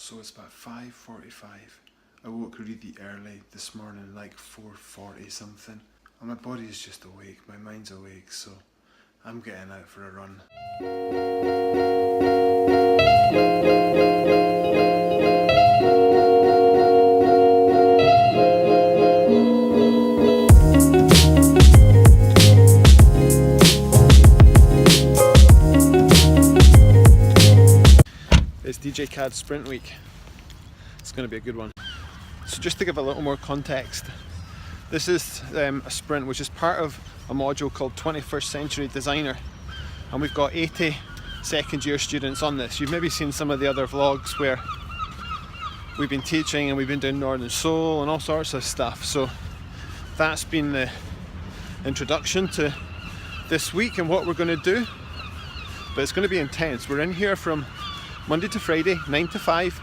So it's about 5:45. I woke really early this morning, like 4:40 something. And my body is just awake, my mind's awake, so I'm getting out for a run. It's DJCAD Sprint week. It's going to be a good one. So just to give a little more context, this is a sprint which is part of a module called 21st Century Designer, and we've got 80 second year students on this. You've maybe seen some of the other vlogs where we've been teaching and we've been doing Northern Soul and all sorts of stuff. So that's been the introduction to this week and what we're going to do. But it's going to be intense. We're in here from Monday to Friday, 9 to 5.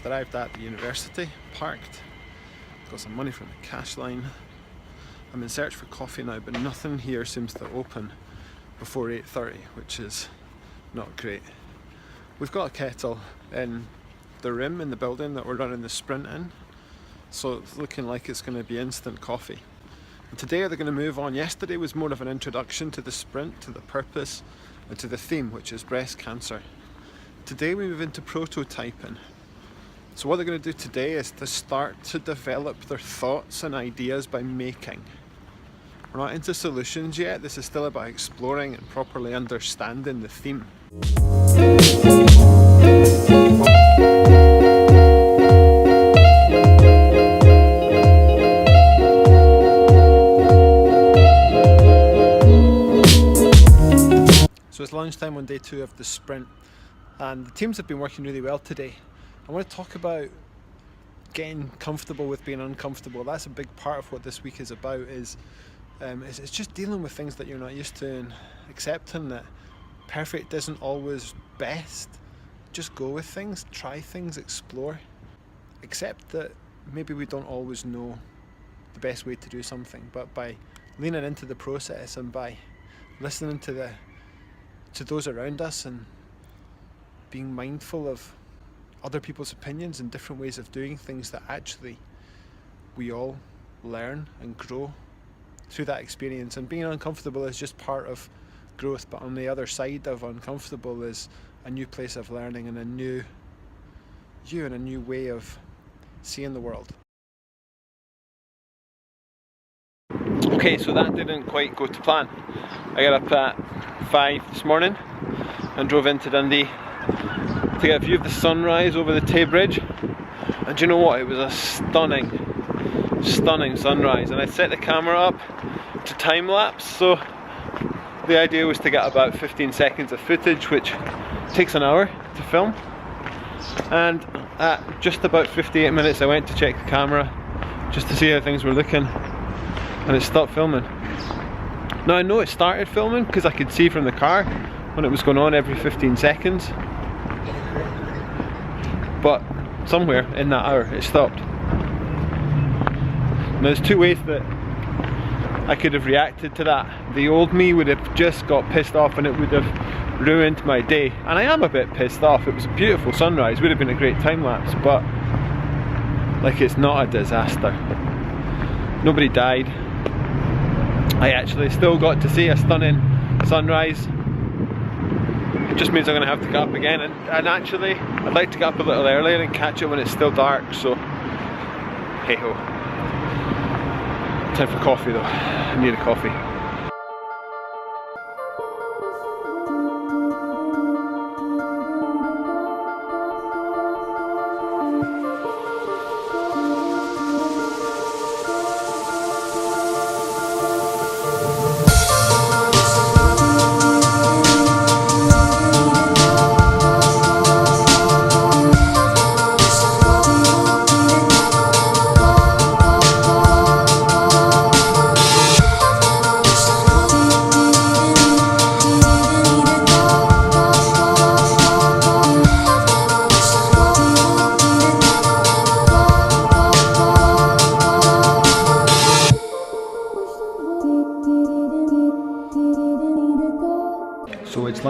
Arrived at the university, parked, got some money from the cash line. I'm in search for coffee now, but nothing here seems to open before 8:30, which is not great. We've got a kettle in the room in the building that we're running the sprint in, so it's looking like it's going to be instant coffee. And today they're going to move on. Yesterday was more of an introduction to the sprint, to the purpose and to the theme, which is breast cancer. Today we move into prototyping. So what they're going to do today is to start to develop their thoughts and ideas by making. We're not into solutions yet, this is still about exploring and properly understanding the theme. So it's lunchtime on day 2 of the sprint, and the teams have been working really well today. I want to talk about getting comfortable with being uncomfortable. That's a big part of what this week is about, is it's just dealing with things that you're not used to and accepting that perfect isn't always best. Just go with things, try things, explore. Accept that maybe we don't always know the best way to do something, but by leaning into the process and by listening to those around us and being mindful of other people's opinions and different ways of doing things, that actually we all learn and grow through that experience. And being uncomfortable is just part of growth, but on the other side of uncomfortable is a new place of learning and a new you and a new way of seeing the world. Okay, so that didn't quite go to plan. I got up at 5 this morning and drove into Dundee to get a view of the sunrise over the Tay Bridge, and do you know what, it was a stunning sunrise, and I set the camera up to time lapse, so the idea was to get about 15 seconds of footage, which takes an hour to film. And at just about 58 minutes I went to check the camera just to see how things were looking, and it stopped filming. Now I know it started filming because I could see from the car when it was going on every 15 seconds. But somewhere in that hour it stopped. Now there's two ways that I could have reacted to that. The old me would have just got pissed off and it would have ruined my day. And I am a bit pissed off. It was a beautiful sunrise, would have been a great time lapse, but like, it's not a disaster. Nobody died. I actually still got to see a stunning sunrise. It just means I'm going to have to get up again, and actually I'd like to get up a little earlier and catch it when it's still dark, so hey ho. Time for coffee though, I need a coffee.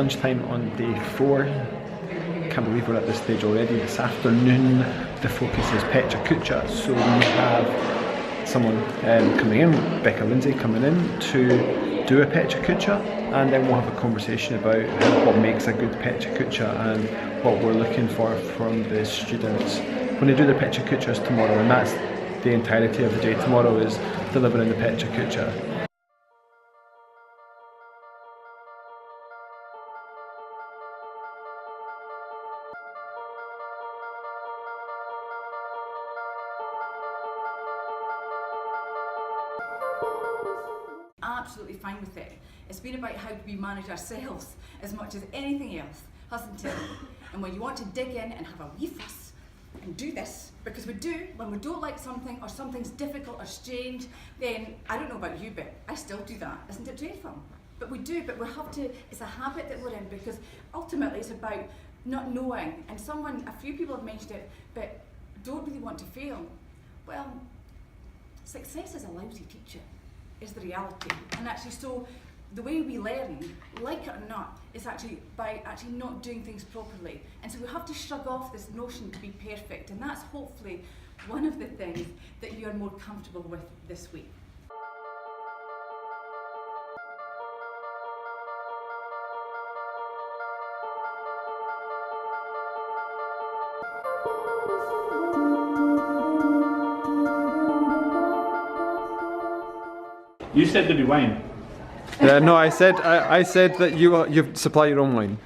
lunchtime on day 4. Can't believe we're at this stage already. This afternoon the focus is Pecha Kucha, so we have someone coming in, Becca Lindsay coming in to do a Pecha Kucha, and then we'll have a conversation about what makes a good Pecha Kucha and what we're looking for from the students when they do their Pecha Kuchas tomorrow, and that's the entirety of the day tomorrow, is delivering the Pecha Kucha. Absolutely fine with it. It's been about how we manage ourselves as much as anything else, hasn't it? And when you want to dig in and have a wee fuss and do this, because we do, when we don't like something or something's difficult or strange, then I don't know about you, but I still do that. Isn't it dreadful? But we do, but we have to, it's a habit that we're in, because ultimately it's about not knowing. And a few people have mentioned it, but don't really want to fail. Well, success is a lousy teacher, is the reality. And actually, so the way we learn, like it or not, is actually by actually not doing things properly. And so we have to shrug off this notion to be perfect, and that's hopefully one of the things that you are more comfortable with this week. You said there'd be wine. No, I said that you supply your own wine.